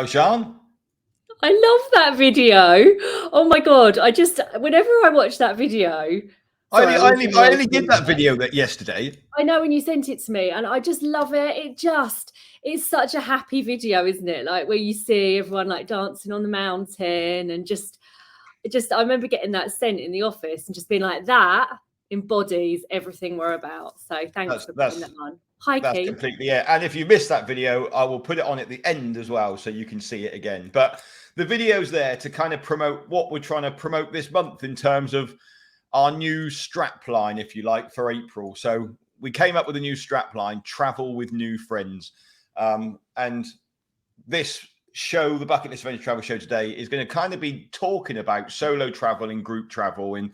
Hello, Sian. I love that video. Oh my God. Whenever I watch that video, sorry, I only did that video yesterday. I know when you sent it to me and I just love it. It's such a happy video, isn't it? Like where you see everyone like dancing on the mountain and I remember getting that sent in the office and just being like, that embodies everything we're about. So thanks for putting that on. Hi, That's Keith. completely it. And if you missed that video, I will put it on at the end as well so you can see it again. But the video's there to kind of promote what we're trying to promote this month in terms of our new strap line, if you like, for April. So we came up with a new strap line, Travel with New Friends. And this show, the Bucket List Adventure Travel Show today, is going to kind of be talking about solo travel and group travel and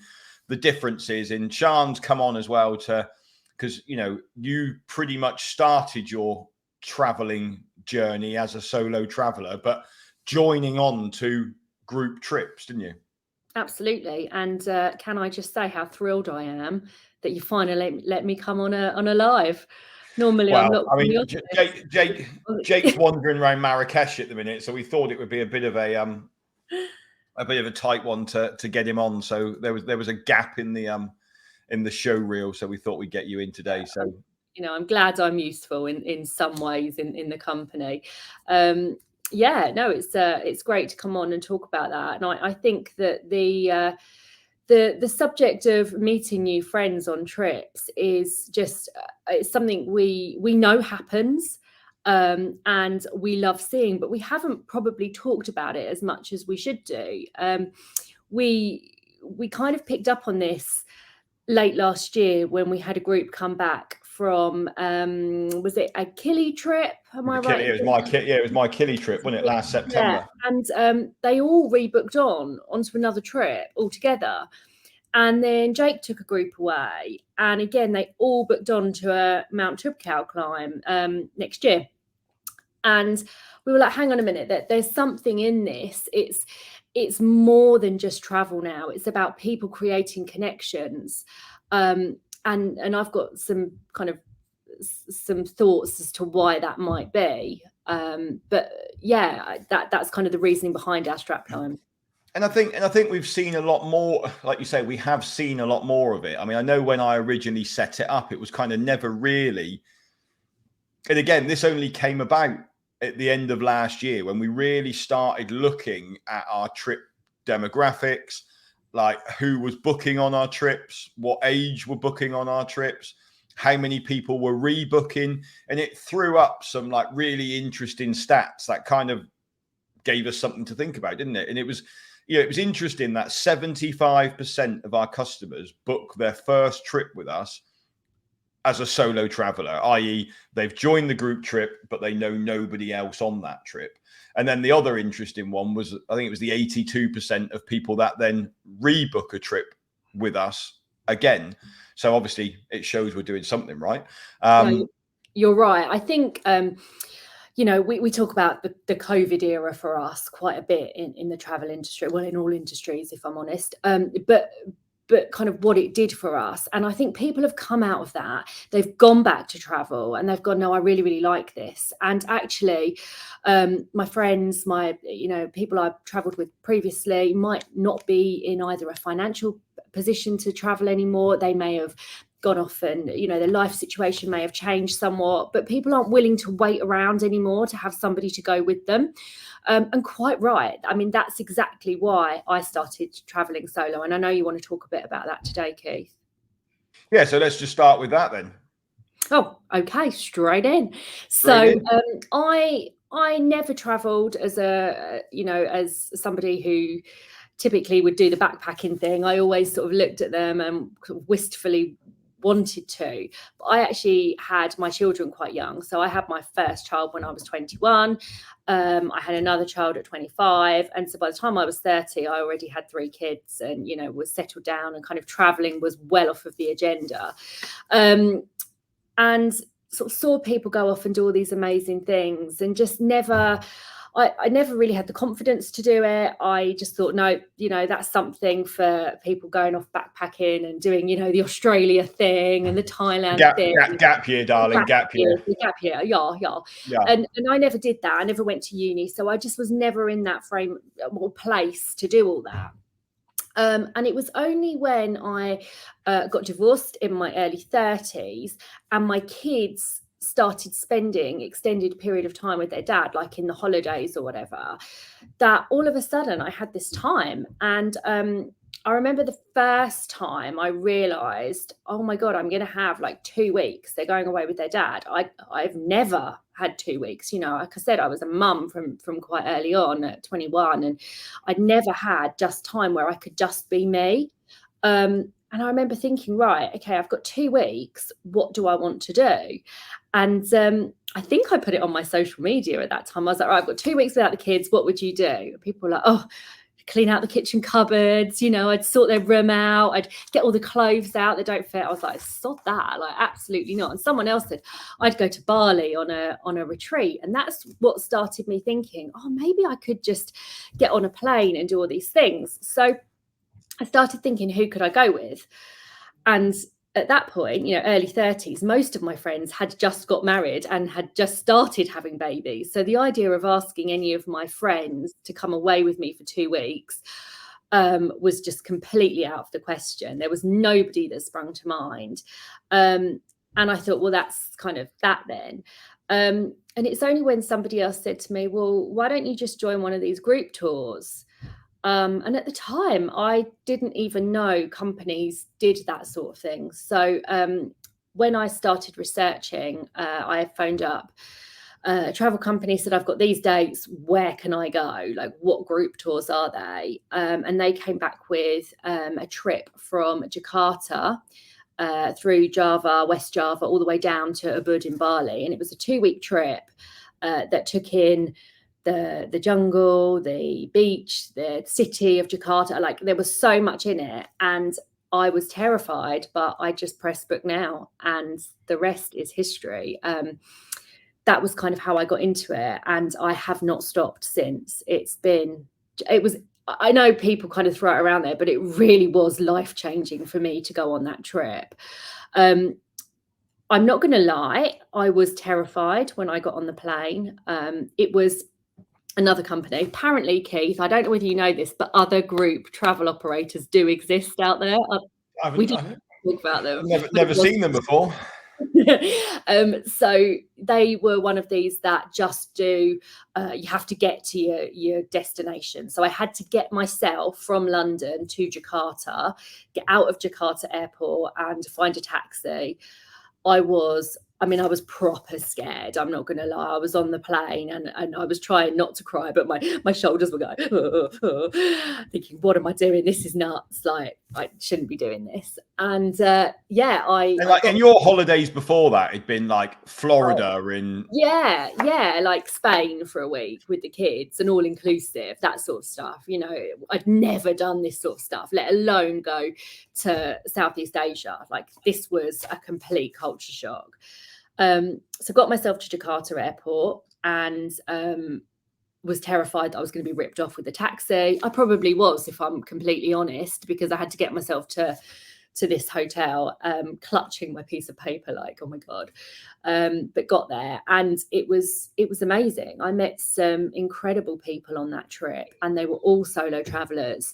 the differences. And Sian's come on as well because, you pretty much started your traveling journey as a solo traveler, but joining on to group trips, didn't you? Absolutely. And can I just say how thrilled I am that you finally let me come on a live. Normally, I'm not. I mean, Jake's wandering around Marrakesh at the minute, so we thought it would be a bit of a tight one to get him on. So there was a gap in the show reel, so we thought we'd get you in today. So I'm glad I'm useful in some ways in the company. It's great to come on and talk about that. And I think that the subject of meeting new friends on trips is just it's something we know happens and we love seeing, but we haven't probably talked about it as much as we should do. We kind of picked up on this late last year when we had a group come back from was it a Kili trip? Am I right? It was my Kili trip, wasn't it, last September? Yeah. And they all rebooked onto another trip altogether. And then Jake took a group away, and again they all booked on to a Mount Toubkal climb next year. And we were like, hang on a minute, that there's something in this. It's more than just travel now. It's about people creating connections. And I've got some thoughts as to why that might be. But yeah, that's kind of the reasoning behind our strapline. And I think we've seen a lot more, like you say, we have seen a lot more of it. I mean, I know when I originally set it up, it was kind of never really. And again, this only came about at the end of last year when we really started looking at our trip demographics, like who was booking on our trips, what age were booking on our trips, how many people were rebooking. And it threw up some like really interesting stats that kind of gave us something to think about, didn't it? And it was interesting that 75% of our customers book their first trip with us as a solo traveler, i.e. they've joined the group trip, but they know nobody else on that trip. And then the other interesting one was, I think it was the 82% of people that then rebook a trip with us again. So obviously it shows we're doing something right. No, you're right. I think, we talk about the COVID era for us quite a bit in the travel industry, well, in all industries, if I'm honest. But kind of what it did for us. And I think people have come out of that. They've gone back to travel and they've gone, no, I really, really like this. And actually, my friends, people I've traveled with previously might not be in either a financial position to travel anymore. They may have gone off and, their life situation may have changed somewhat, but people aren't willing to wait around anymore to have somebody to go with them. And quite right. I mean, that's exactly why I started traveling solo. And I know you want to talk a bit about that today, Keith. Yeah, so let's just start with that then. Oh, okay, straight in. So I never traveled as as somebody who typically would do the backpacking thing. I always sort of looked at them and wistfully wanted to. But I actually had my children quite young. So I had my first child when I was 21. I had another child at 25. And so by the time I was 30, I already had 3 kids and, was settled down and kind of traveling was well off of the agenda. And sort of saw people go off and do all these amazing things and just never, I never really had the confidence to do it. I just thought, no, you know, that's something for people going off backpacking and doing, you know, the Australia thing and the Thailand thing. Gap year, darling, gap year. Gap year, yeah. And I never did that. I never went to uni. So I just was never in that frame or place to do all that. And it was only when I got divorced in my early 30s and my kids started spending extended period of time with their dad, like in the holidays or whatever, that all of a sudden I had this time. And I remember the first time I realized, oh my God, I'm going to have like 2 weeks. They're going away with their dad. I've never had 2 weeks. You know, like I said, I was a mum from quite early on at 21, and I'd never had just time where I could just be me. And I remember thinking, right, okay, I've got 2 weeks. What do I want to do? And I think I put it on my social media at that time. I was like, right, I've got 2 weeks without the kids. What would you do? And people were like, oh, clean out the kitchen cupboards. You know, I'd sort their room out. I'd get all the clothes out that don't fit. I was like, sod that. Like, absolutely not. And someone else said, I'd go to Bali on a retreat. And that's what started me thinking, oh, maybe I could just get on a plane and do all these things. So I started thinking, who could I go with? And at that point, you know, early 30s, most of my friends had just got married and had just started having babies. So the idea of asking any of my friends to come away with me for 2 weeks was just completely out of the question. There was nobody that sprung to mind. And I thought, well, that's kind of that then. And it's only when somebody else said to me, well, why don't you just join one of these group tours? And at the time, I didn't even know companies did that sort of thing. So when I started researching, I phoned up a travel company, said, I've got these dates, where can I go? Like, what group tours are they? And they came back with a trip from Jakarta through Java, West Java, all the way down to Ubud in Bali. And it was a 2-week trip that took in the jungle, the beach, the city of Jakarta. Like, there was so much in it, and I was terrified, but I just pressed book now, and the rest is history. That was kind of how I got into it, and I have not stopped since. I know people kind of throw it around there, but it really was life-changing for me to go on that trip. I'm not going to lie, I was terrified when I got on the plane. It was another company. Apparently, Keith, I don't know whether you know this, but other group travel operators do exist out there. We didn't talk about them. Never seen them before. So they were one of these that just do, you have to get to your destination. So I had to get myself from London to Jakarta, get out of Jakarta airport and find a taxi. I was proper scared. I'm not going to lie. I was on the plane and I was trying not to cry, but my shoulders were going, thinking, what am I doing? This is nuts. Like, I shouldn't be doing this. And and your holidays before that had been like Florida like Spain for a week with the kids and all inclusive, that sort of stuff. You know, I'd never done this sort of stuff, let alone go to Southeast Asia. Like, this was a complete culture shock. So got myself to Jakarta airport and was terrified that I was going to be ripped off with a taxi. I probably was, if I'm completely honest, because I had to get myself to this hotel, clutching my piece of paper like, oh my God. But got there, and it was amazing. I met some incredible people on that trip, and they were all solo travelers.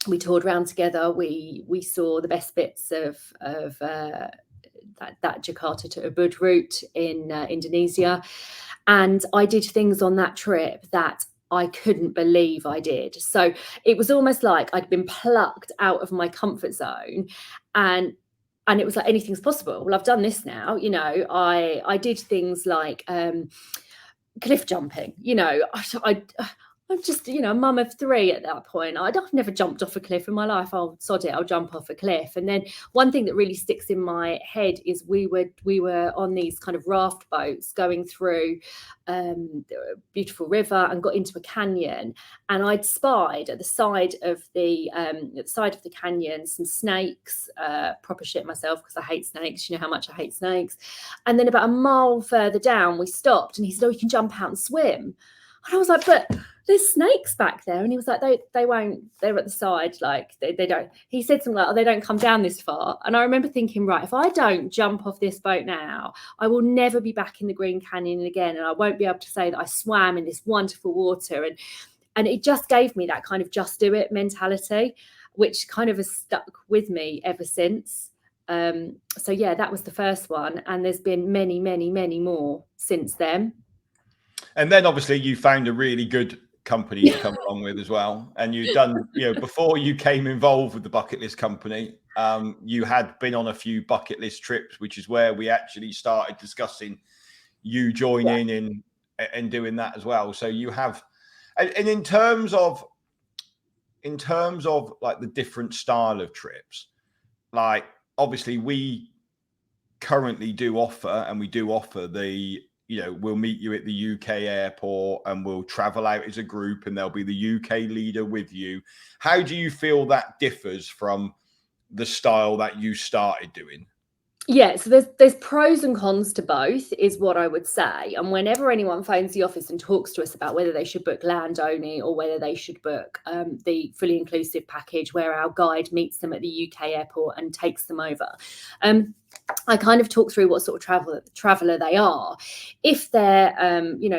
We toured around together. We saw the best bits of that Jakarta to Ubud route in Indonesia. And I did things on that trip that I couldn't believe I did. So it was almost like I'd been plucked out of my comfort zone, and it was like, anything's possible. Well, I've done this now. You know, I did things like cliff jumping. You know, I I'm just, a mum of 3 at that point. I've never jumped off a cliff in my life. I'll sod it, I'll jump off a cliff. And then one thing that really sticks in my head is we were on these kind of raft boats going through a beautiful river and got into a canyon. And I'd spied at the side of the canyon some snakes. Proper shit myself because I hate snakes. You know how much I hate snakes. And then about a mile further down, we stopped, and he said, "Oh, you can jump out and swim." And I was like, "But there's snakes back there." And he was like, they won't, they're at the side, like they don't. He said something like, "Oh, they don't come down this far." And I remember thinking, right, if I don't jump off this boat now, I will never be back in the Green Canyon again, and I won't be able to say that I swam in this wonderful water. And it just gave me that kind of just do it mentality, which kind of has stuck with me ever since. So yeah, that was the first one, and there's been many, many, many more since then. And then obviously you found a really good company to come along with as well. And you'd done, before you came involved with the bucket list company, you had been on a few bucket list trips, which is where we actually started discussing you joining in and doing that as well. So you have, and in terms of like the different style of trips, like obviously we currently do offer, and we do offer the, we'll meet you at the UK airport and we'll travel out as a group, and there'll be the UK leader with you. How do you feel that differs from the style that you started doing? Yeah, so there's pros and cons to both, is what I would say. And whenever anyone phones the office and talks to us about whether they should book land only or whether they should book the fully inclusive package where our guide meets them at the UK airport and takes them over, I kind of talk through what sort of traveller they are. If they're,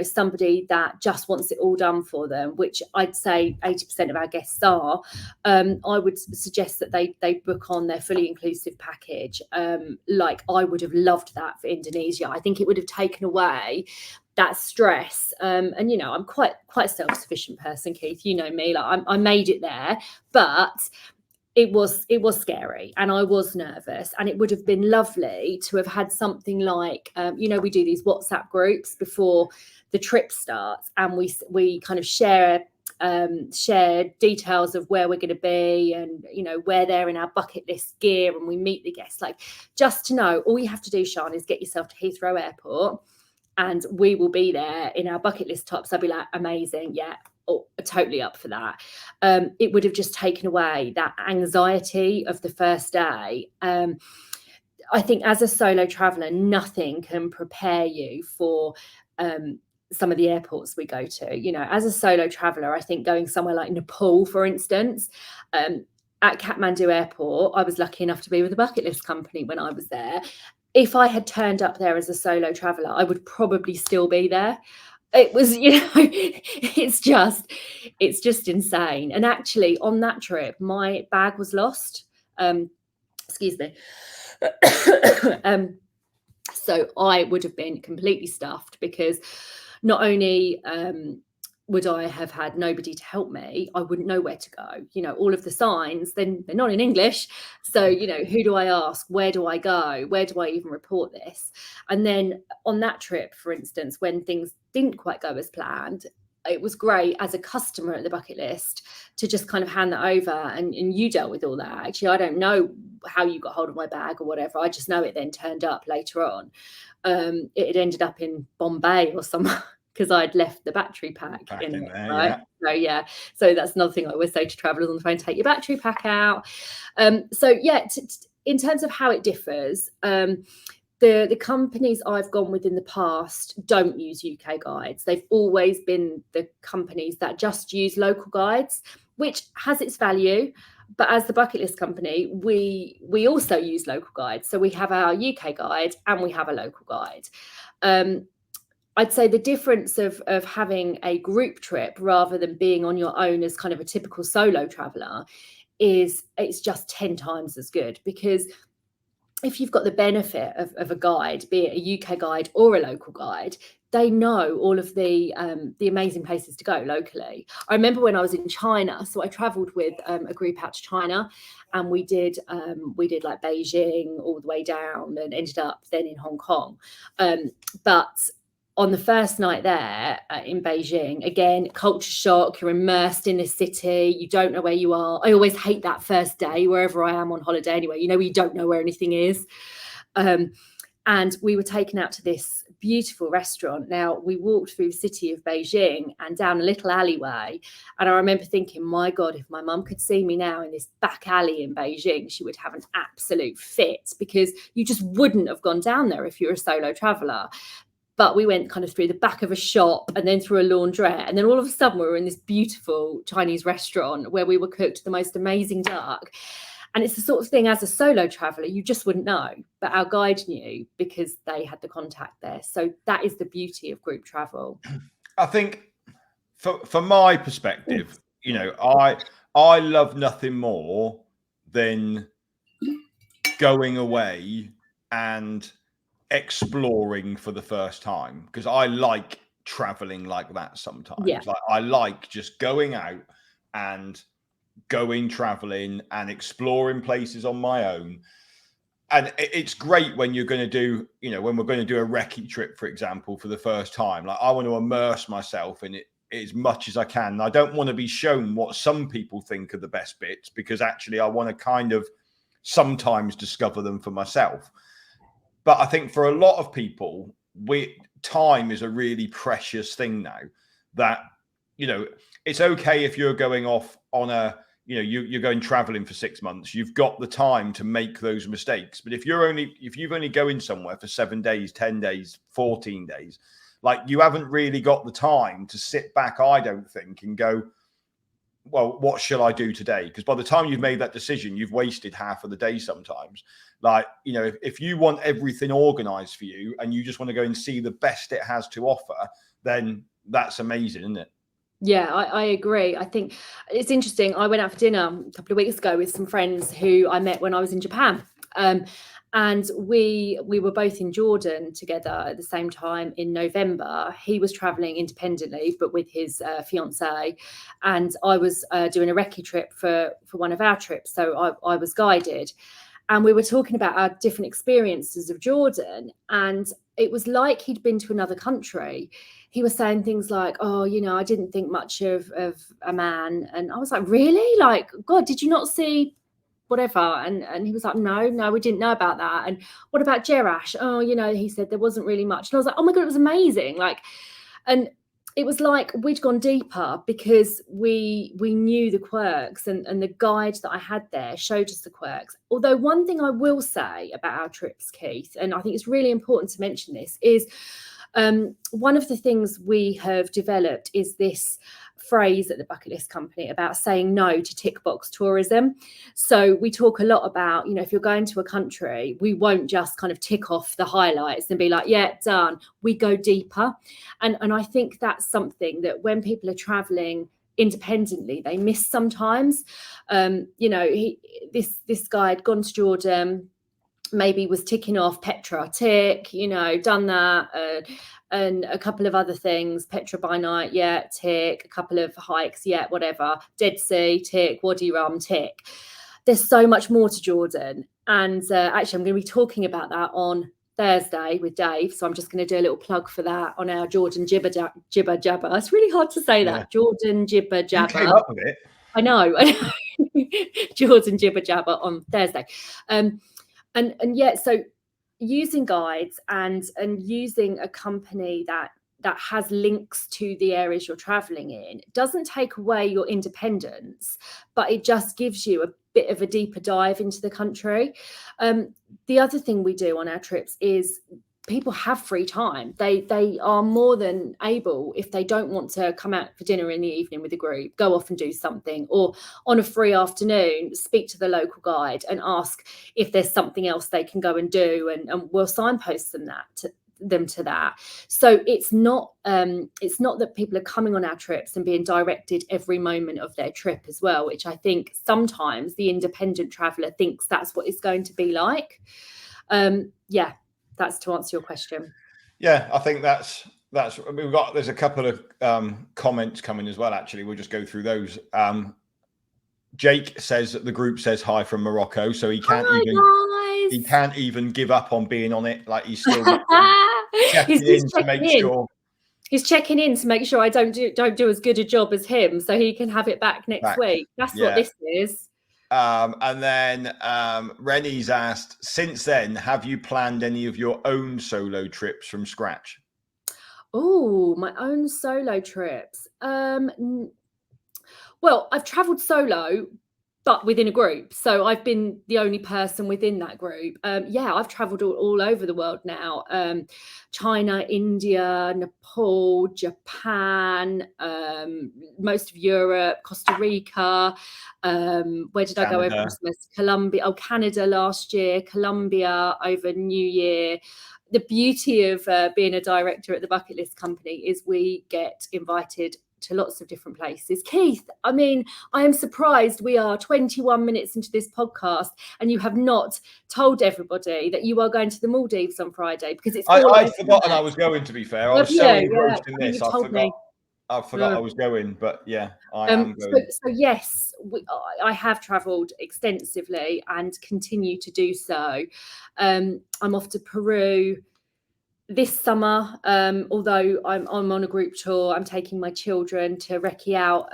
somebody that just wants it all done for them, which I'd say 80% of our guests are, I would suggest that they book on their fully inclusive package. Like I would have loved that for Indonesia. I think it would have taken away that stress. And I'm quite a self-sufficient person, Keith. You know me. Like I made it there, but it was scary, and I was nervous, and it would have been lovely to have had something like, we do these WhatsApp groups before the trip starts, and we kind of share details of where we're going to be, and where they're in our bucket list gear, and we meet the guests. Like, just to know, all you have to do, Sian, is get yourself to Heathrow Airport, and we will be there in our bucket list tops. I'd be like, amazing, yeah. Oh, totally up for that. It would have just taken away that anxiety of the first day. I think as a solo traveller, nothing can prepare you for some of the airports we go to. As a solo traveller, I think going somewhere like Nepal, for instance, at Kathmandu Airport, I was lucky enough to be with a bucket list company when I was there. If I had turned up there as a solo traveller, I would probably still be there. It was, it's just insane. And actually on that trip, my bag was lost. Excuse me. So I would have been completely stuffed, because not only would I have had nobody to help me, I wouldn't know where to go. All of the signs, then they're not in English. So, who do I ask? Where do I go? Where do I even report this? And then on that trip, for instance, when things didn't quite go as planned, it was great as a customer at the bucket list to just kind of hand that over, and you dealt with all that. Actually, I don't know how you got hold of my bag or whatever. I just know it then turned up later on. It had ended up in Bombay or somewhere, because I'd left the battery pack in it, there, right? So that's another thing I always say to travellers on the phone: take your battery pack out. In terms of how it differs, the companies I've gone with in the past don't use UK guides. They've always been the companies that just use local guides, which has its value. But as the bucket list company, we also use local guides. So we have our UK guide and we have a local guide. I'd say the difference of having a group trip rather than being on your own as kind of a typical solo traveller is it's just 10 times as good, because if you've got the benefit of a guide, be it a UK guide or a local guide, they know all of the amazing places to go locally. I remember when I was in China, so I travelled with a group out to China, and we did like Beijing all the way down and ended up then in Hong Kong. But on the first night there in Beijing, again, culture shock, you're immersed in this city, you don't know where you are. I always hate that first day, wherever I am on holiday anyway, you know, you don't know where anything is. And we were taken out to this beautiful restaurant. Now, we walked through the city of Beijing and down a little alleyway. And I remember thinking, my God, if my mum could see me now in this back alley in Beijing, she would have an absolute fit, because you just wouldn't have gone down there if you're a solo traveller. But we went kind of through the back of a shop and then through a laundrette. And then all of a sudden we were in this beautiful Chinese restaurant where we were cooked the most amazing duck. And it's the sort of thing, as a solo traveller, you just wouldn't know. But our guide knew, because they had the contact there. So that is the beauty of group travel. I think from my perspective, you know, I love nothing more than going away and exploring for the first time, because I like traveling like that sometimes. Yeah. Like, I like just going out and going traveling and exploring places on my own. And it's great when you're going to do, you know, when we're going to do a recce trip, for example, for the first time. Like, I want to immerse myself in it as much as I can. I don't want to be shown what some people think are the best bits, because actually I want to kind of sometimes discover them for myself. But I think for a lot of people, time is a really precious thing now. That, you know, it's okay if you're going off on a, you know, you're going traveling for 6 months, you've got the time to make those mistakes. But if you've only going somewhere for 7 days, 10 days, 14 days, like, you haven't really got the time to sit back, I don't think, and go, well, what shall I do today? Because by the time you've made that decision, you've wasted half of the day sometimes. Like, you know, if you want everything organized for you and you just want to go and see the best it has to offer, then that's amazing, isn't it? Yeah, I agree. I think it's interesting. I went out for dinner a couple of weeks ago with some friends who I met when I was in Japan. And we were both in Jordan together at the same time in November. He was traveling independently, but with his fiance, and I was doing a recce trip for one of our trips. So I was guided, and we were talking about our different experiences of Jordan, and it was like he'd been to another country. He was saying things like, oh, you know, I didn't think much of a man. And I was like, really? Like, God, did you not see whatever? And he was like, no, we didn't know about that. And what about Jerash? Oh, you know, he said there wasn't really much. And I was like, oh my God, it was amazing. Like, and it was like we'd gone deeper because we knew the quirks, and the guide that I had there showed us the quirks. Although one thing I will say about our trips, Keith, and I think it's really important to mention this, is one of the things we have developed is this phrase at the Bucket List Company about saying no to tick box tourism. So we talk a lot about, you know, if you're going to a country, we won't just kind of tick off the highlights and be like, yeah, done. We go deeper. And I think that's something that when people are traveling independently, they miss sometimes. You know, this guy had gone to Jordan, maybe was ticking off Petra, tick, you know, done that, and a couple of other things, Petra by night, yeah, tick, a couple of hikes, yeah, whatever, Dead Sea, tick, Wadi Rum, tick. There's so much more to Jordan. And actually, I'm going to be talking about that on Thursday with Dave. So I'm just going to do a little plug for that on our Jordan Jibber Jabber. It's really hard to say that. Yeah. Jordan Jibber Jabber. You came up with it. I know. Jordan Jibber Jabber on Thursday. And yeah, so using guides and using a company that has links to the areas you're traveling in doesn't take away your independence, but it just gives you a bit of a deeper dive into the country. The other thing we do on our trips is people have free time. They are more than able, if they don't want to come out for dinner in the evening with a group, go off and do something, or on a free afternoon, speak to the local guide and ask if there's something else they can go and do, and we'll signpost them to that. So it's not that people are coming on our trips and being directed every moment of their trip as well, which I think sometimes the independent traveller thinks that's what it's going to be like. Yeah. That's to answer your question. Yeah, I think that's there's a couple of comments coming as well. Actually, we'll just go through those. Jake says that the group says hi from Morocco, so he can't even give up on being on it. Like, he's still checking in to make sure. He's checking in to make sure I don't do as good a job as him, so he can have it back next week. That's what this is. And then Rennie's asked, since then, have you planned any of your own solo trips from scratch? Oh, my own solo trips. Well, I've travelled solo, but within a group. So I've been the only person within that group. I've travelled all over the world now. China, India, Nepal, Japan, most of Europe, Costa Rica. Where did I go over Christmas? Colombia, Canada last year, Colombia over New Year. The beauty of being a director at the Bucket List Company is we get invited to lots of different places. Keith, I mean, I am surprised we are 21 minutes into this podcast and you have not told everybody that you are going to the Maldives on Friday, because it's I'd forgotten I was going, to be fair. I was so engrossed in this. I forgot I was going, but yeah, I am going. So yes, I have travelled extensively and continue to do so. I'm off to Peru this summer, although I'm on a group tour. I'm taking my children to recce out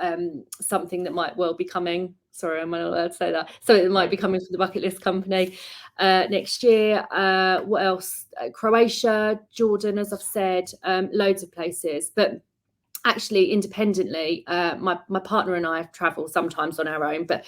something that might well be coming. Sorry, I'm not allowed to say that. So it might be coming from the Bucket List Company next year. What else? Croatia, Jordan, as I've said, loads of places. But actually, independently, my partner and I travel sometimes on our own, but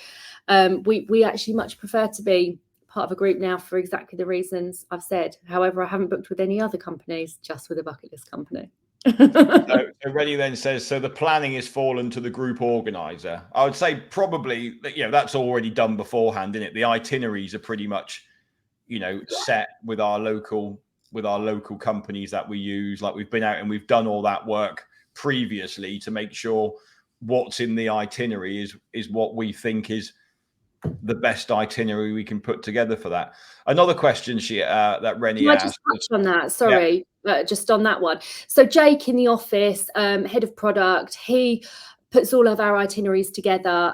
we actually much prefer to be part of a group now for exactly the reasons I've said. However, I haven't booked with any other companies, just with a Bucket List Company. So Reddy then says, so the planning is fallen to the group organizer. I would say probably, that's already done beforehand, isn't it? The itineraries are pretty much, set with our local companies that we use. Like, we've been out and we've done all that work previously to make sure what's in the itinerary is what we think is the best itinerary we can put together for that. Another question that Rennie asked. Can I just touch on that? Sorry, just on that one. So Jake in the office, head of product, he puts all of our itineraries together,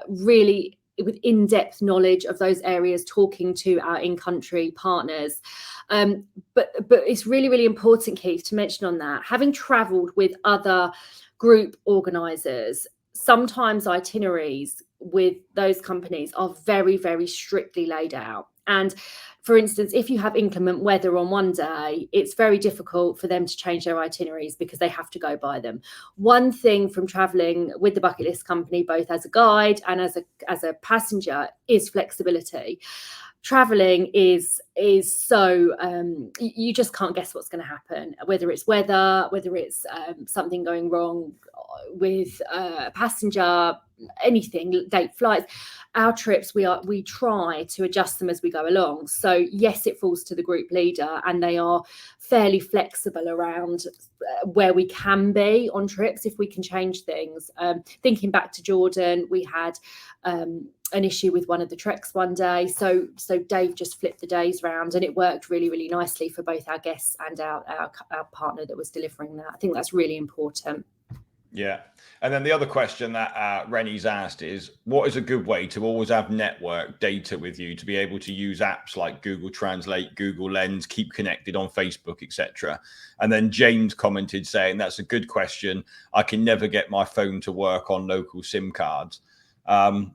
really with in-depth knowledge of those areas, talking to our in-country partners. But it's really, really important, Keith, to mention on that, having travelled with other group organisers, sometimes itineraries with those companies are very, very strictly laid out. And for instance, if you have inclement weather on one day, it's very difficult for them to change their itineraries because they have to go by them. One thing from traveling with the Bucket List Company, both as a guide and as a passenger, is flexibility. Traveling is so you just can't guess what's going to happen, whether it's weather, whether it's something going wrong with a passenger, anything, late flights. Our trips, we try to adjust them as we go along. So yes, it falls to the group leader, and they are fairly flexible around where we can be on trips if we can change things. Thinking back to Jordan, we had an issue with one of the treks one day, so Dave just flipped the days round, and it worked really, really nicely for both our guests and our partner that was delivering that. I think that's really important. Yeah. And then the other question that Rennie's asked is, what is a good way to always have network data with you, to be able to use apps like Google Translate, Google Lens, keep connected on Facebook, etc.? And then James commented saying, that's a good question. I can never get my phone to work on local SIM cards. I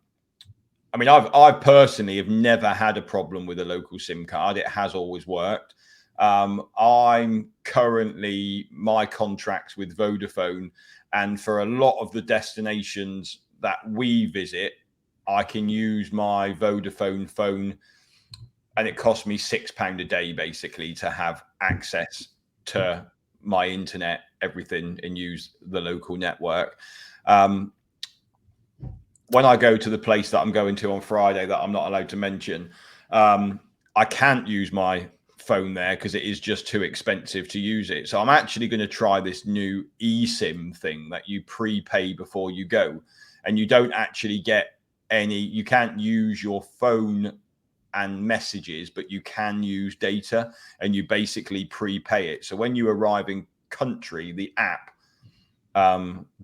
mean, I personally have never had a problem with a local SIM card. It has always worked. I'm currently, my contract's with Vodafone, and for a lot of the destinations that we visit, I can use my Vodafone phone, and it costs me £6 a day basically to have access to my internet, everything, and use the local network. When I go to the place that I'm going to on Friday that I'm not allowed to mention, I can't use my phone there because it is just too expensive to use it. So I'm actually going to try this new eSIM thing that you prepay before you go, and you don't actually get any, you can't use your phone and messages, but you can use data, and you basically prepay it. So when you arrive in country, the app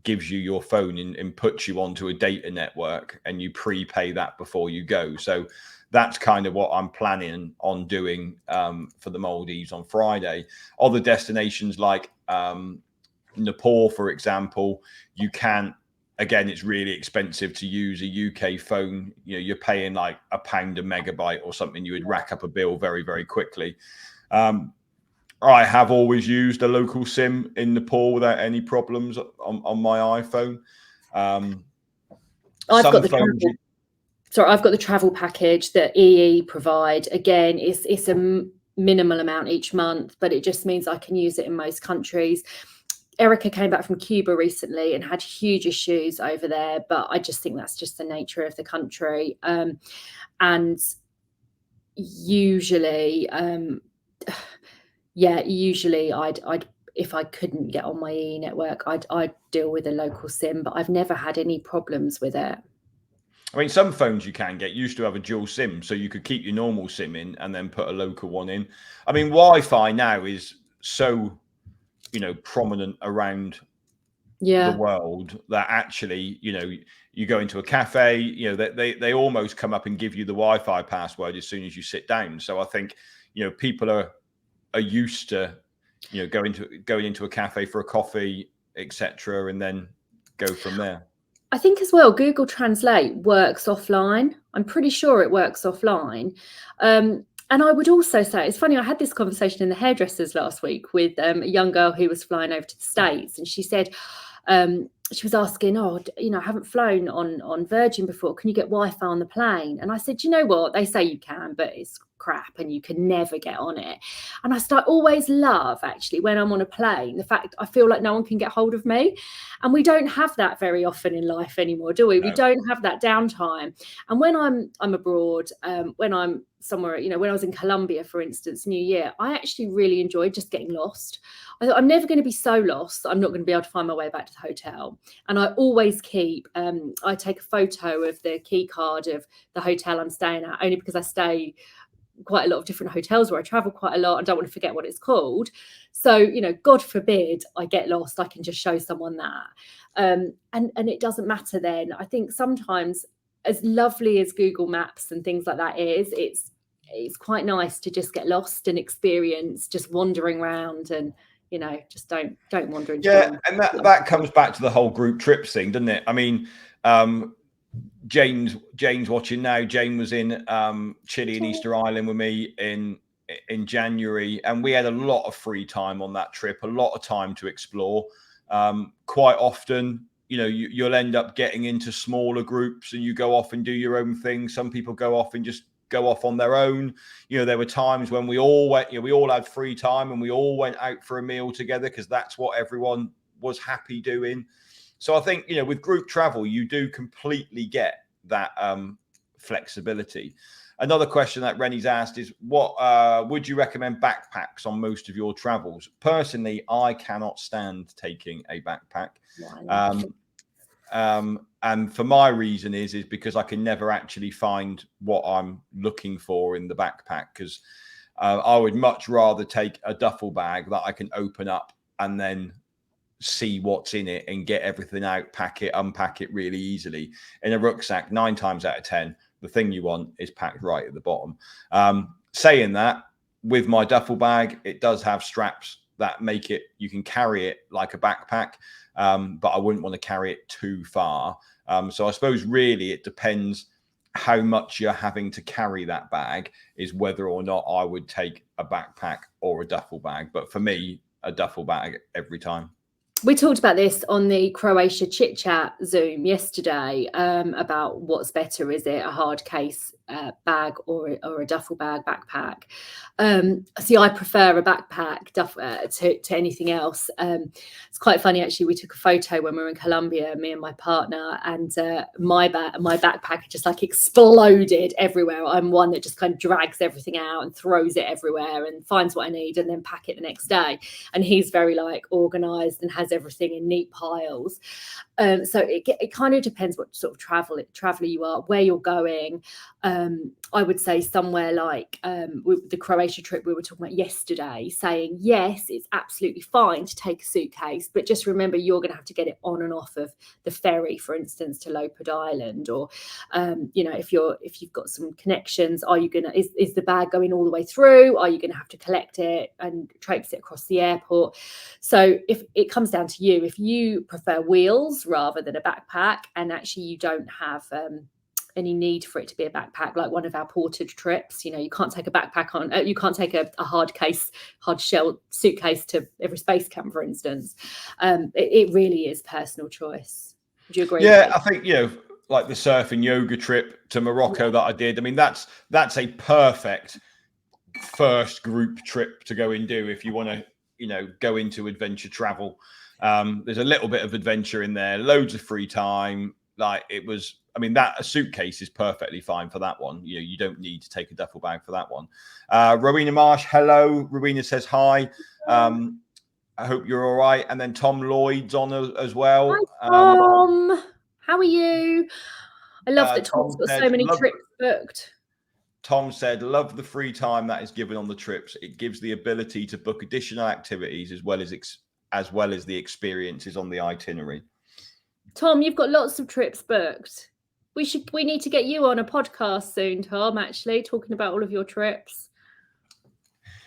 gives you your phone and puts you onto a data network, and you prepay that before you go. So that's kind of what I'm planning on doing for the Maldives on Friday. Other destinations like Nepal, for example, you can't. Again, it's really expensive to use a UK phone. You know, you're paying like £1 a megabyte or something. You would rack up a bill very, very quickly. I have always used a local SIM in Nepal without any problems on my iPhone. I've got the travel package that EE provide. Again, it's a minimal amount each month, but it just means I can use it in most countries. Erica came back from Cuba recently and had huge issues over there, but I just think that's just the nature of the country. And usually, usually I'd if I couldn't get on my EE network, I'd deal with a local SIM, but I've never had any problems with it. I mean, some phones you can get used to have a dual SIM, so you could keep your normal SIM in and then put a local one in. I mean, Wi-Fi now is so, prominent around the world that actually, you go into a cafe, they almost come up and give you the Wi-Fi password as soon as you sit down. So I think, people are used to, going into a cafe for a coffee, etc., and then go from there. I think as well, Google Translate works offline. I'm pretty sure it works offline. And I would also say, it's funny, I had this conversation in the hairdressers last week with a young girl who was flying over to the States, and she said, she was asking, I haven't flown on Virgin before. Can you get Wi-Fi on the plane? And I said, you know what? They say you can, but it's crap and you can never get on it. And I always love, actually, when I'm on a plane, the fact I feel like no one can get hold of me. And we don't have that very often in life anymore, do we? No. We don't have that downtime. And when I'm abroad, when I'm somewhere, when I was in Colombia, for instance, New Year, I actually really enjoyed just getting lost. I thought, I'm never going to be so lost, I'm not going to be able to find my way back to the hotel. And I always keep, I take a photo of the key card of the hotel I'm staying at, only because I stay quite a lot of different hotels where I travel quite a lot. I don't want to forget what it's called. So, God forbid I get lost, I can just show someone that. And it doesn't matter then. I think sometimes, as lovely as Google Maps and things like that is, it's quite nice to just get lost and experience just wandering around and, just don't wander into and that comes back to the whole group trips thing, doesn't it? I mean, Jane's watching now. Jane was in Chile and Easter Island with me in January, and we had a lot of free time on that trip, a lot of time to explore. Quite often, you'll end up getting into smaller groups and you go off and do your own thing. Some people go off and just go off on their own. There were times when we all went, we all had free time and we all went out for a meal together because that's what everyone was happy doing. So I think, with group travel, you do completely get that flexibility. Another question that Rennie's asked is, what would you recommend backpacks on most of your travels? Personally, I cannot stand taking a backpack. And for my reason is because I can never actually find what I'm looking for in the backpack, because I would much rather take a duffel bag that I can open up and then see what's in it and get everything out, pack it, unpack it really easily. In a rucksack, 9 times out of 10, the thing you want is packed right at the bottom. Saying that, with my duffel bag, it does have straps that make it, you can carry it like a backpack, but I wouldn't want to carry it too far. So I suppose really it depends how much you're having to carry that bag, is whether or not I would take a backpack or a duffel bag. But for me, a duffel bag every time. We talked about this on the Croatia Chit Chat Zoom yesterday, about what's better. Is it a hard case bag or a duffel bag backpack? See, I prefer a backpack to anything else. It's quite funny, actually. We took a photo when we were in Colombia, me and my partner, and my backpack just like exploded everywhere. I'm one that just kind of drags everything out and throws it everywhere and finds what I need and then pack it the next day. And he's very like organized and has everything in neat piles. So it kind of depends what sort of traveler you are, where you're going. I would say somewhere like the Croatia trip we were talking about yesterday, saying, yes, it's absolutely fine to take a suitcase, but just remember you're going to have to get it on and off of the ferry, for instance, to Lopud Island. Or, if you've got some connections, is the bag going all the way through? Are you going to have to collect it and traipse it across the airport? So if it comes down to you, if you prefer wheels rather than a backpack, and actually you don't have any need for it to be a backpack, like one of our ported trips, you can't take a backpack on, you can't take a hard shell suitcase to every space camp, for instance. It really is personal choice. Would you agree? Yeah, I think, like the surf and yoga trip to Morocco that I did. I mean, that's a perfect first group trip to go and do if you want to, go into adventure travel. There's a little bit of adventure in there, loads of free time. Like a suitcase is perfectly fine for that one. You don't need to take a duffel bag for that one. Rowena Marsh, hello. Rowena says hi. I hope you're all right. And then Tom Lloyd's on as well. Hi, Tom. How are you? I love that Tom's got so many trips booked. Tom said, love the free time that is given on the trips. It gives the ability to book additional activities as well as the experiences on the itinerary. Tom, you've got lots of trips booked. We need to get you on a podcast soon, Tom, actually, talking about all of your trips.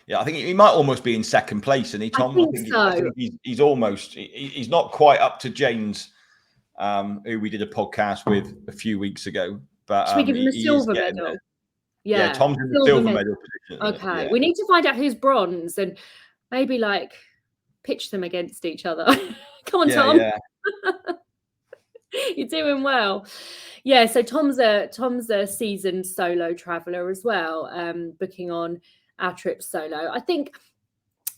Yeah, I think he might almost be in second place, isn't he, Tom? I think so. I think he's not quite up to James, who we did a podcast with a few weeks ago. But should we give him a silver medal? Yeah, Tom's in the silver medal position. Okay, we need to find out who's bronze and maybe pitch them against each other. Come on, Tom. Yeah. You're doing well. Yeah, so Tom's a seasoned solo traveler as well, booking on our trips solo. I think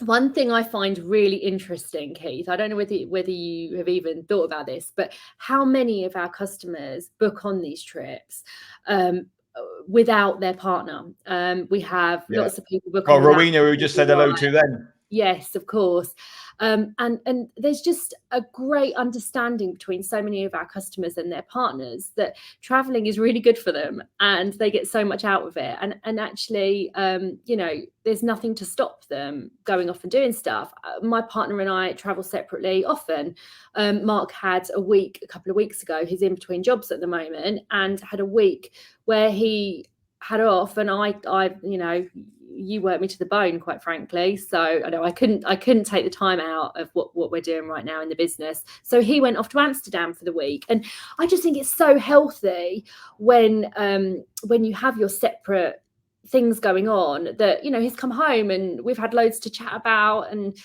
one thing I find really interesting, Keith, I don't know whether you have even thought about this, but how many of our customers book on these trips without their partner. We have lots of people book. Rowena, who just said hello to them. Yes, of course. And there's just a great understanding between so many of our customers and their partners that traveling is really good for them and they get so much out of it. And actually, there's nothing to stop them going off and doing stuff. My partner and I travel separately often. Mark had a couple of weeks ago, he's in between jobs at the moment, and had a week where he had off, and I you worked me to the bone, quite frankly. So I know I couldn't take the time out of what we're doing right now in the business. So he went off to Amsterdam for the week, and I just think it's so healthy when you have your separate things going on that he's come home and we've had loads to chat about, and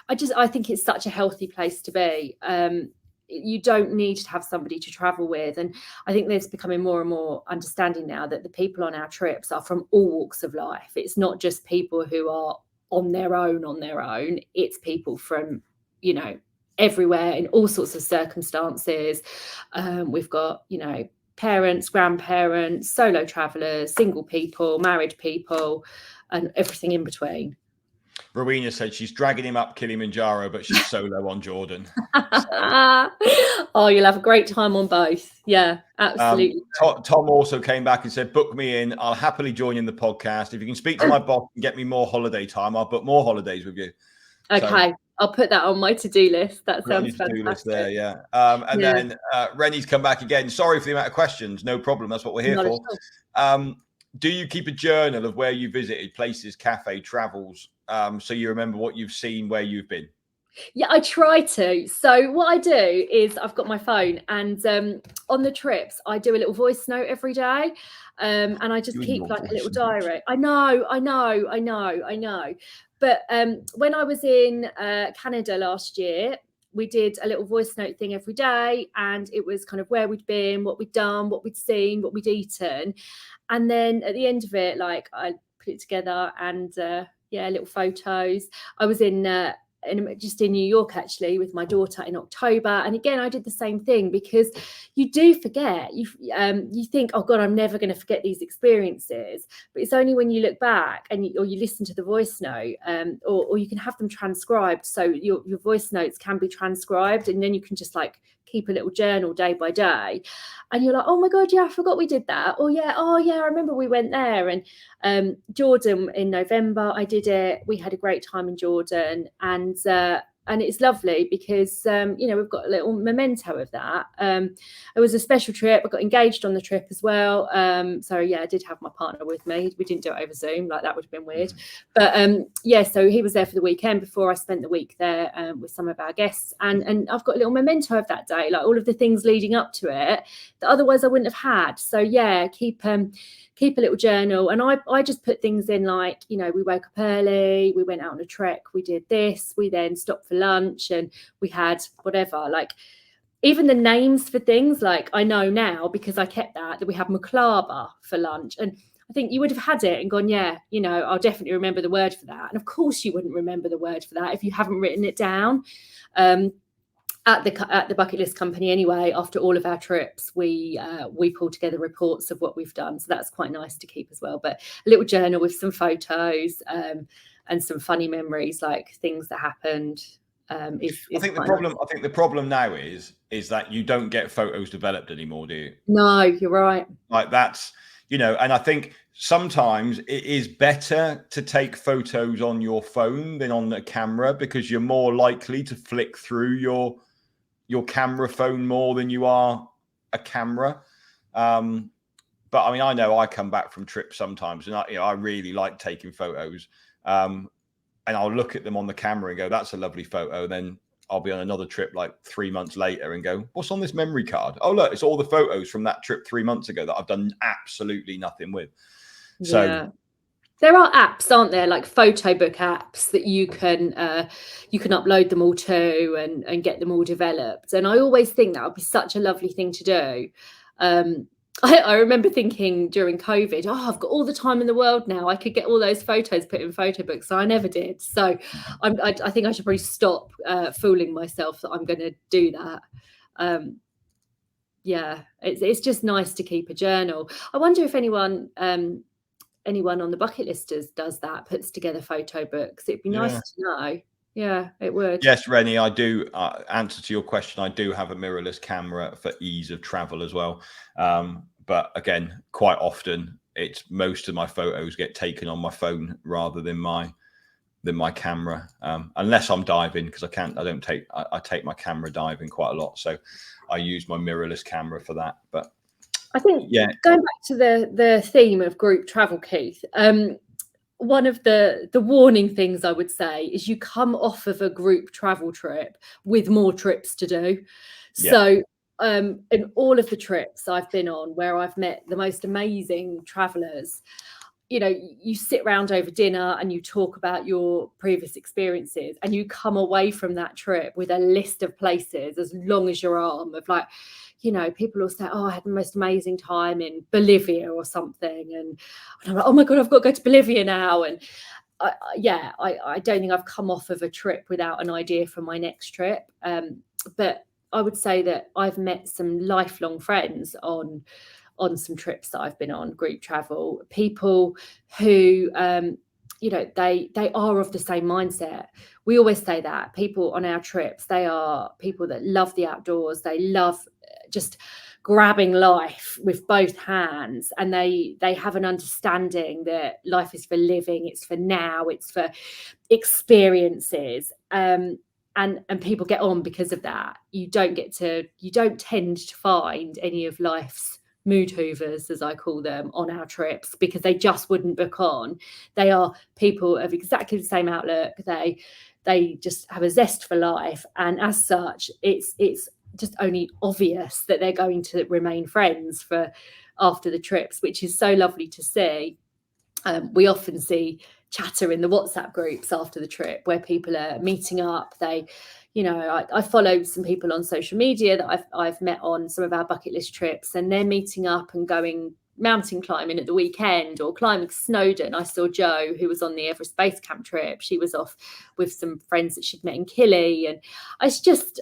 I think it's such a healthy place to be. You don't need to have somebody to travel with. And I think there's becoming more and more understanding now that the people on our trips are from all walks of life. It's not just people who are on their own. It's people from, everywhere in all sorts of circumstances. We've got, parents, grandparents, solo travelers, single people, married people, and everything in between. Rowena said she's dragging him up Kilimanjaro, but she's solo on Jordan. Oh, you'll have a great time on both. Yeah, absolutely. Tom also came back and said, book me in. I'll happily join in the podcast. If you can speak to my boss and get me more holiday time, I'll book more holidays with you. Okay. I'll put that on my to-do list. That sounds fantastic. To-do list there, yeah. Then Rennie's come back again. Sorry for the amount of questions. No problem. That's what we're here for. Do you keep a journal of where you visited, places, cafe, travels, so you remember what you've seen, where you've been? Yeah, I try to. So what I do is I've got my phone, and on the trips, I do a little voice note every day. And I just keep a little diary. I know. But when I was in Canada last year, we did a little voice note thing every day, and it was kind of where we'd been, what we'd done, what we'd seen, what we'd eaten. And then at the end of it, I put it together, and little photos. I was just in New York actually with my daughter in October, and again I did the same thing, because you do forget. You think, oh God, I'm never going to forget these experiences, but it's only when you look back and you listen to the voice note, or you can have them transcribed, so your voice notes can be transcribed, and then you can just keep a little journal day by day, and you're like, oh my God, yeah, I forgot we did that. Oh yeah, I remember we went there. And Jordan in November, I did it. We had a great time in Jordan, and it's lovely because we've got a little memento of that. It was a special trip. I got engaged on the trip as well. So yeah, I did have my partner with me. We didn't do it over Zoom, like that would have been weird. But so he was there for the weekend before I spent the week there with some of our guests, and I've got a little memento of that day, like all of the things leading up to it that otherwise I wouldn't have had. So yeah, keep a little journal. And I just put things in like, we woke up early, we went out on a trek, we did this, we then stopped for lunch, and we had whatever, like even the names for things, like I know now because I kept that we had maklaba for lunch. And I think you would have had it and gone, yeah, I'll definitely remember the word for that. And of course you wouldn't remember the word for that if you haven't written it down. At the bucket list company anyway, after all of our trips, we pull together reports of what we've done, so that's quite nice to keep as well. But a little journal with some photos and some funny memories, like things that happened. I think the problem now is that you don't get photos developed anymore, do you? No, you're right. Like that's and I think sometimes it is better to take photos on your phone than on the camera, because you're more likely to flick through your camera phone more than you are a camera. But I mean, I know I come back from trips sometimes and I really like taking photos. And I'll look at them on the camera and go, that's a lovely photo. Then I'll be on another trip like 3 months later and go, what's on this memory card? Oh, look, it's all the photos from that trip 3 months ago that I've done absolutely nothing with. So yeah. There are apps, aren't there, like photo book apps that you can upload them all to and get them all developed. And I always think that would be such a lovely thing to do. I remember thinking during COVID, I've got all the time in the world now. I could get all those photos put in photo books. So I never did. So I think I should probably stop fooling myself that I'm going to do that. It's just nice to keep a journal. I wonder if anyone on the bucket listers does that, puts together photo books. It'd be nice to know. Yeah, it would. Yes, Rennie, I do. Answer to your question, I do have a mirrorless camera for ease of travel as well. But again, quite often, most of my photos get taken on my phone rather than my camera, unless I'm diving, because I take my camera diving quite a lot, so I use my mirrorless camera for that. But I think going back to the theme of group travel, Keith, one of the warning things I would say is you come off of a group travel trip with more trips to do. Yeah. So in all of the trips I've been on where I've met the most amazing travelers, you sit around over dinner and you talk about your previous experiences, and you come away from that trip with a list of places as long as your arm of like, people will say, oh, I had the most amazing time in Bolivia or something. And I'm like, oh my God, I've got to go to Bolivia now. And I don't think I've come off of a trip without an idea for my next trip. But I would say that I've met some lifelong friends on some trips that I've been on, group travel, people who, they are of the same mindset. We always say that people on our trips, they are people that love the outdoors. They love just grabbing life with both hands, and they have an understanding that life is for living, it's for now, it's for experiences. And people get on because of that. You don't tend to find any of life's mood hoovers, as I call them, on our trips, because they just wouldn't book on. They are people of exactly the same outlook. They just have a zest for life, and as such, it's just only obvious that they're going to remain friends for after the trips, which is so lovely to see. We often see chatter in the WhatsApp groups after the trip where people are meeting up. I follow some people on social media that I've met on some of our bucket list trips, and they're meeting up and going mountain climbing at the weekend or climbing Snowdon. I saw Jo, who was on the Everest Base Camp trip. She was off with some friends that she'd met in Killy, and it's just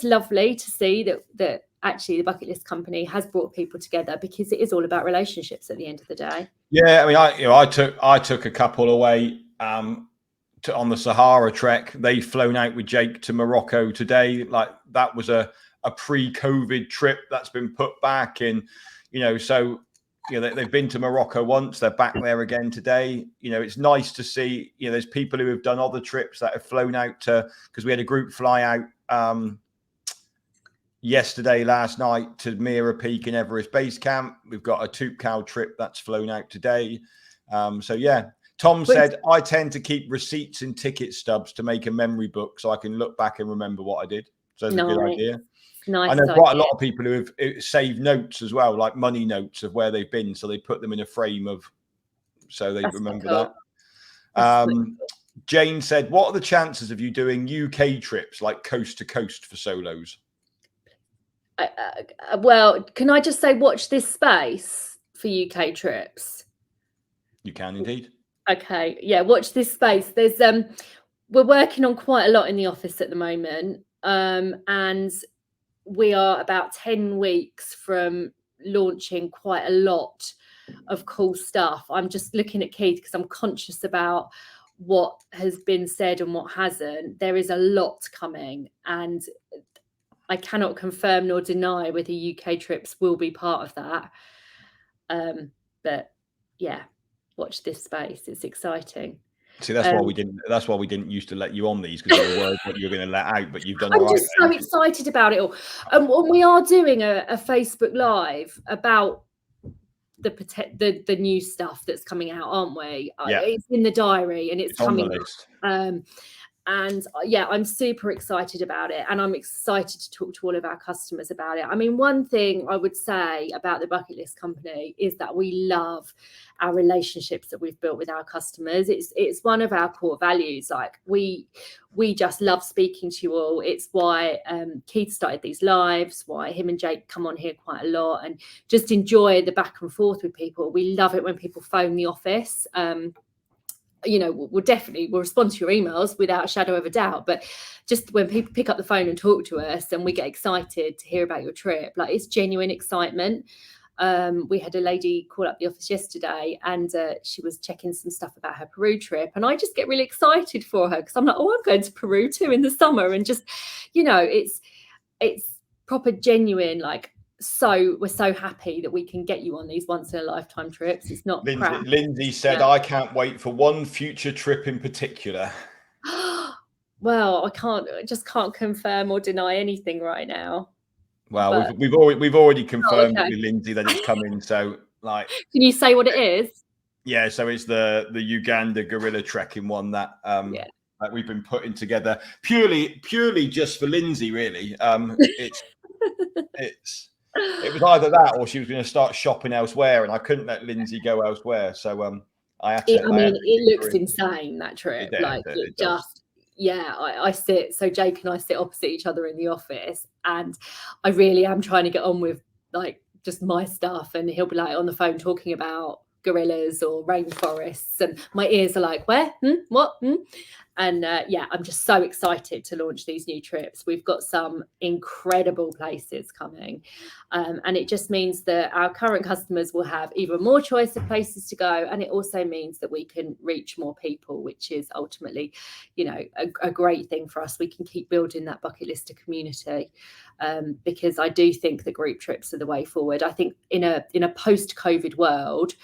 lovely to see that actually the bucket list company has brought people together, because it is all about relationships at the end of the day. Yeah, I mean, I took a couple away on the Sahara trek. They'd flown out with Jake to Morocco today. Like, that was a a pre-COVID trip that's been put back in, so they've been to Morocco once, they're back there again today. It's nice to see, there's people who have done other trips that have flown out to, because we had a group fly out last night to Mira Peak and Everest Base Camp. We've got a Toubkal trip that's flown out today. Tom said, I tend to keep receipts and ticket stubs to make a memory book so I can look back and remember what I did. So it's a good idea. Nice. I know quite a lot of people who have saved notes as well, like money notes of where they've been. So they put them in a frame so they remember that. Jane said, what are the chances of you doing UK trips like coast to coast for solos? Well, can I just say, watch this space for UK trips? You can indeed. Okay. Yeah. Watch this space. There's, we're working on quite a lot in the office at the moment. And we are about 10 weeks from launching quite a lot of cool stuff. I'm just looking at Keith because I'm conscious about what has been said and what hasn't. There is a lot coming, and I cannot confirm nor deny whether UK trips will be part of that. But yeah, watch this space. It's exciting. See, that's why we didn't. That's why we didn't used to let you on these, because you were worried what you were going to let out. But you've done. I'm just so excited about it all. And we are doing a Facebook Live about the new stuff that's coming out, aren't we? Yeah. It's in the diary and it's coming. On the list. And yeah, I'm super excited about it, and I'm excited to talk to all of our customers about it. I mean, one thing I would say about the Bucket List Company is that we love our relationships that we've built with our customers. It's one of our core values. Like we just love speaking to you all. It's why Keith started these lives, why him and Jake come on here quite a lot, and just enjoy the back and forth with people. We love it when people phone the office. We'll respond to your emails without a shadow of a doubt. But just when people pick up the phone and talk to us and we get excited to hear about your trip, like, it's genuine excitement. We had a lady call up the office yesterday, and she was checking some stuff about her Peru trip. And I just get really excited for her because I'm like, I'm going to Peru too in the summer. And just, it's proper genuine, like, so we're so happy that we can get you on these once in a lifetime trips. It's not crap. Lindsay said, I can't wait for one future trip in particular. Well, I just can't confirm or deny anything right now. Well, we've already confirmed with Lindsay that it's coming. So, like, can you say what it is? Yeah, so it's the Uganda gorilla trekking one that that we've been putting together purely just for Lindsay, really. It was either that or she was going to start shopping elsewhere, and I couldn't let Lindsay go elsewhere. So I had to. It looks insane, that trip. I sit. So Jake and I sit opposite each other in the office, and I really am trying to get on with, like, just my stuff, and he'll be like on the phone talking about gorillas or rainforests, and my ears are like, where? What? And I'm just so excited to launch these new trips. We've got some incredible places coming, and it just means that our current customers will have even more choice of places to go, and it also means that we can reach more people, which is ultimately, a great thing for us. We can keep building that bucket lister community, because I do think that group trips are the way forward. I think in a post-COVID world,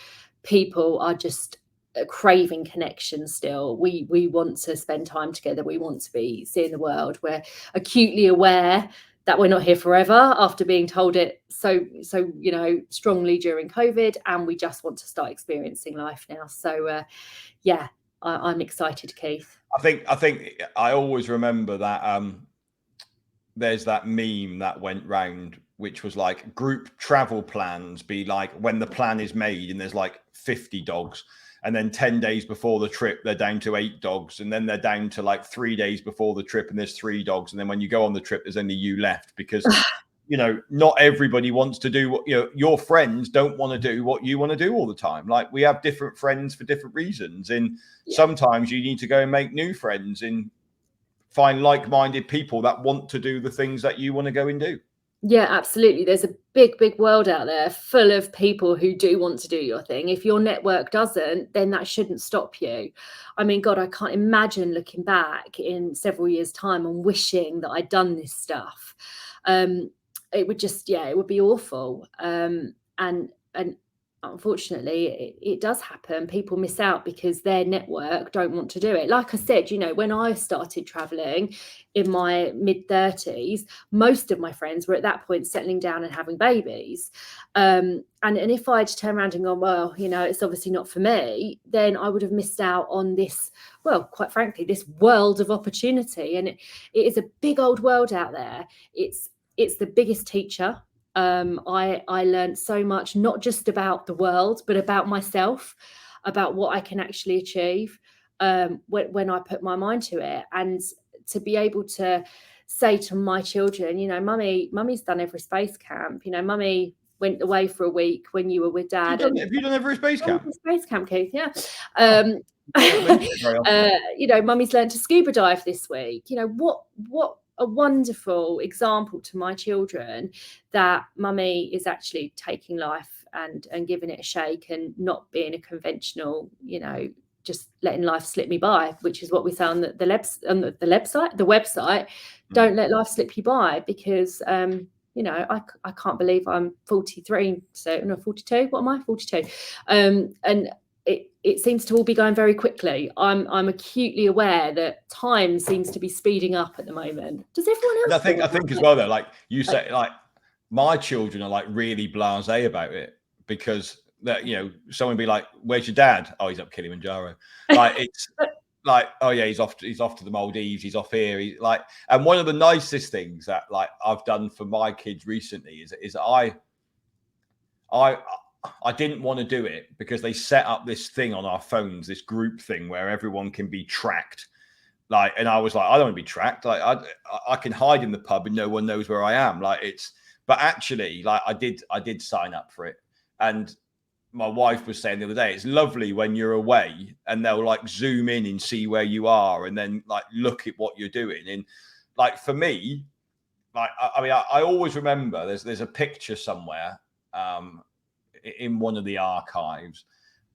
people are just craving connection still. We want to spend time together. We want to be seeing the world. We're acutely aware that we're not here forever after being told it so strongly during COVID, and we just want to start experiencing life now. So I'm excited, Keith. I think I always remember that there's that meme that went round, which was like, group travel plans be like when the plan is made and there's like 50 dogs, and then 10 days before the trip they're down to 8 dogs, and then they're down to like 3 days before the trip and there's 3 dogs, and then when you go on the trip there's only you left, because not everybody wants to do what your friends don't want to do what you want to do all the time. Like, we have different friends for different reasons, and sometimes you need to go and make new friends and find like-minded people that want to do the things that you want to go and do. Yeah, absolutely. There's a big world out there full of people who do want to do your thing. If your network doesn't, then that shouldn't stop you. I mean, God, I can't imagine looking back in several years' time and wishing that I'd done this stuff. It would just, it would be awful. And unfortunately, it does happen. People miss out because their network don't want to do it. Like I said, when I started traveling in my mid-30s, most of my friends were at that point settling down and having babies. And if I'd turned around and gone, well, it's obviously not for me, then I would have missed out on this, well, quite frankly, this world of opportunity. And it is a big old world out there. It's the biggest teacher. I learned so much, not just about the world, but about myself, about what I can actually achieve when I put my mind to it. And to be able to say to my children, mummy's done every space camp. Mummy went away for a week when you were with dad. Have you done every space camp? Space camp, Keith, yeah. Mummy's learned to scuba dive this week. What a wonderful example to my children that mummy is actually taking life and giving it a shake and not being a conventional, just letting life slip me by, which is what we say on the website. Don't let life slip you by, because I can't believe I'm 43, so no, 42. What am I? 42. And it seems to all be going very quickly. I'm acutely aware that time seems to be speeding up at the moment. Does everyone else? And I think as well, though, like you say, like my children are like really blasé about it, because that someone be like, "Where's your dad?" "Oh, he's up Kilimanjaro." Like it's like, "Oh yeah, he's off to the Maldives. He's off here." He's like, and one of the nicest things that like I've done for my kids recently is I didn't want to do it, because they set up this thing on our phones, this group thing where everyone can be tracked. Like, and I was like, I don't want to be tracked. Like, I can hide in the pub and no one knows where I am. Like, but actually, like, I did sign up for it. And my wife was saying the other day, it's lovely when you're away and they'll like zoom in and see where you are and then like look at what you're doing. And like for me, like I always remember there's a picture somewhere in one of the archives,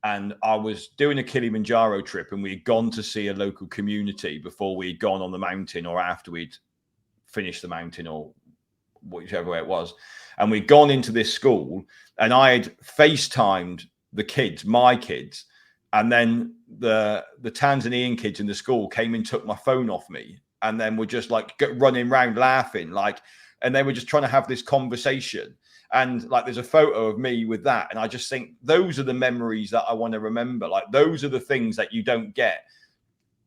and I was doing a Kilimanjaro trip, and we had gone to see a local community before we'd gone on the mountain, or after we'd finished the mountain, or whichever way it was. And we'd gone into this school, and I had FaceTimed the kids, my kids, and then the Tanzanian kids in the school came and took my phone off me, and then were just like running around laughing, like, and they were just trying to have this conversation. And like, there's a photo of me with that. And I just think those are the memories that I want to remember. Like, those are the things that you don't get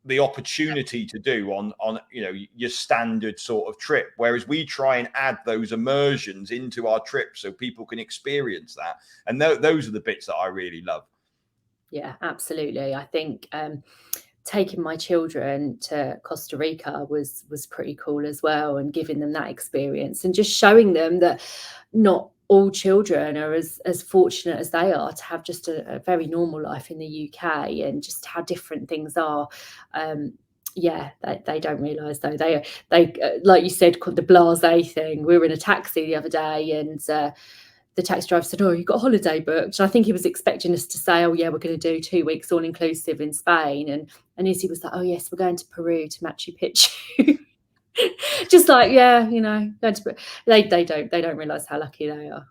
the opportunity to do on your standard sort of trip. Whereas we try and add those immersions into our trip so people can experience that. And those are the bits that I really love. Yeah, absolutely. I think taking my children to Costa Rica was pretty cool as well, and giving them that experience and just showing them that not all children are as fortunate as they are to have just a very normal life in the UK, and just how different things are. They don't realise, though. They like you said, called the blasé thing. We were in a taxi the other day, and the taxi driver said, "Oh, you've got a holiday booked." And I think he was expecting us to say, "Oh yeah, we're going to do 2 weeks all inclusive in Spain." And Izzy was like, "Oh yes, we're going to Peru, to Machu Picchu." Just like, going to Peru. They don't realise how lucky they are.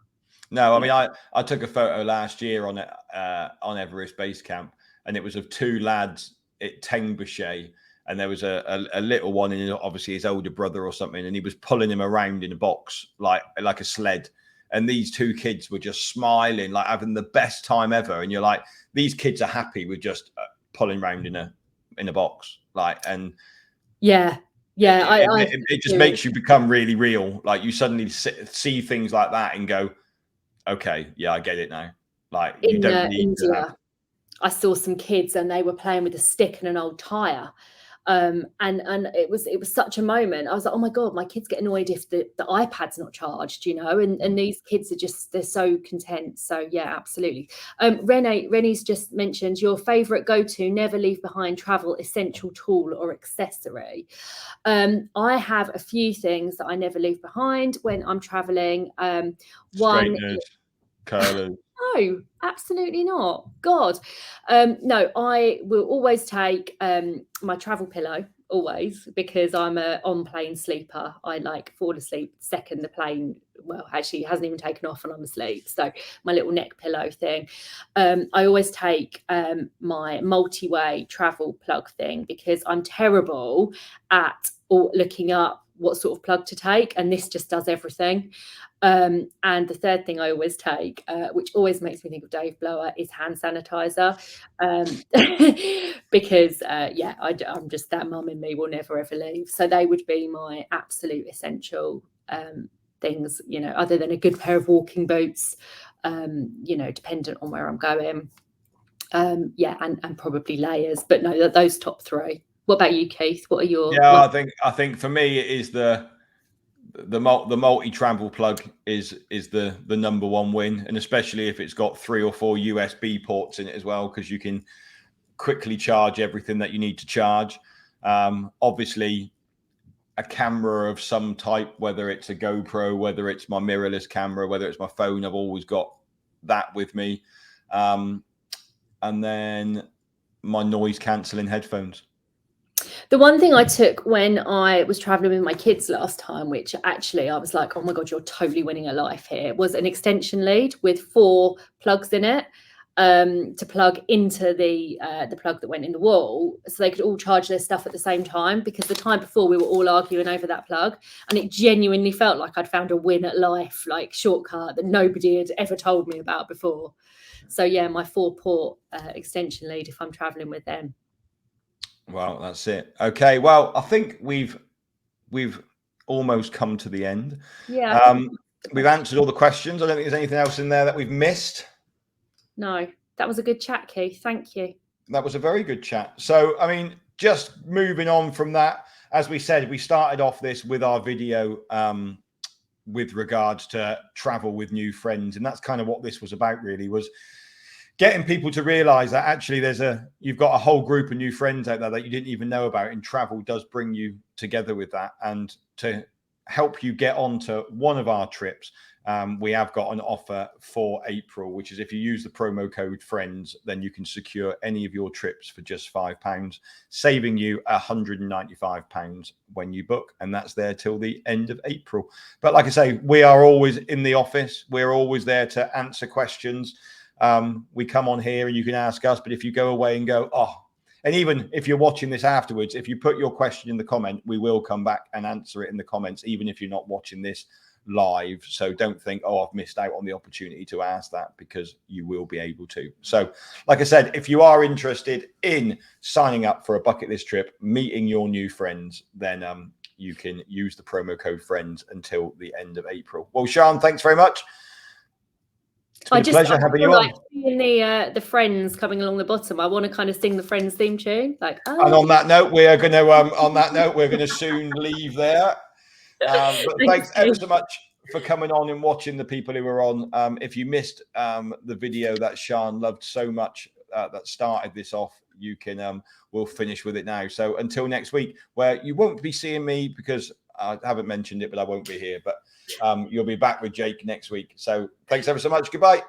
No, I mean, I took a photo last year on Everest Base Camp, and it was of two lads at Tengboche, and there was a little one, and obviously his older brother or something, and he was pulling him around in a box like a sled. And these two kids were just smiling, like having the best time ever. And you're like, these kids are happy with just pulling around in a box, like, and it just makes you become really real. Like, you suddenly see things like that and go, okay, yeah, I get it now. Like, you don't need India, to have... I saw some kids and they were playing with a stick and an old tire. And it was such a moment. I was like, oh my God, my kids get annoyed if the iPad's not charged, and these kids they're so content. So yeah, absolutely. Renee's just mentioned your favorite go-to never leave behind travel essential tool or accessory. I have a few things that I never leave behind when I'm traveling. Straighteners, curlers. No, absolutely not. God. No, I will always take my travel pillow. always, because I'm a on-plane sleeper. I like fall asleep second the plane, well, actually it hasn't even taken off and I'm asleep. So my little neck pillow thing. I always take my multi-way travel plug thing, because I'm terrible at looking up what sort of plug to take, and this just does everything. And the third thing I always take, which always makes me think of Dave Blower, is hand sanitizer. Because yeah, I'm just, that mum in me will never ever leave. So they would be my absolute essential things, you know, other than a good pair of walking boots, you know, dependent on where I'm going. Yeah, and probably layers, but no, those top three. What about you, Keith? What are your? Yeah, I think for me it is the multi-travel plug is the number one win, and especially if it's got 3 or 4 USB ports in it as well, because you can quickly charge everything that you need to charge. Obviously, a camera of some type, whether it's a GoPro, whether it's my mirrorless camera, whether it's my phone, I've always got that with me. And then my noise cancelling headphones. The one thing I took when I was traveling with my kids last time, which actually I was like, oh my God, you're totally winning a life here, was an extension lead with 4 plugs in it, to plug into the plug that went in the wall, so they could all charge their stuff at the same time. Because the time before we were all arguing over that plug, and it genuinely felt like I'd found a win at life, like shortcut that nobody had ever told me about before. So yeah, my 4-port extension lead if I'm traveling with them. Well, that's it. Okay. Well, I think we've almost come to the end. Yeah. We've answered all the questions. I don't think there's anything else in there that we've missed. No, that was a good chat, Keith. Thank you. That was a very good chat. So, I mean, just moving on from that, as we said, we started off this with our video with regards to travel with new friends. And that's kind of what this was about, really, was getting people to realize that actually you've got a whole group of new friends out there that you didn't even know about, and travel does bring you together with that. And to help you get onto one of our trips, we have got an offer for April, which is if you use the promo code FRIENDS, then you can secure any of your trips for just £5, saving you £195 when you book. And that's there till the end of April. But like I say, we are always in the office. We're always there to answer questions. We come on here and you can ask us, but if you go away and go, oh, and even if you're watching this afterwards, if you put your question in the comment, we will come back and answer it in the comments, even if you're not watching this live. So don't think, oh, I've missed out on the opportunity to ask that, because you will be able to. So like I said, if you are interested in signing up for a bucket list trip, meeting your new friends, then you can use the promo code FRIENDS until the end of April. Well, Sian, thanks very much. It's been a pleasure having you on. Seeing the Friends coming along the bottom, I want to kind of sing the Friends theme tune. Like, oh. And on that note, we're going to soon leave there. But thanks ever so much for coming on and watching, the people who were on. If you missed the video that Sian loved so much that started this off, you can we'll finish with it now. So until next week, where you won't be seeing me because I haven't mentioned it, but I won't be here. But you'll be back with Jake next week. So thanks ever so much. Goodbye.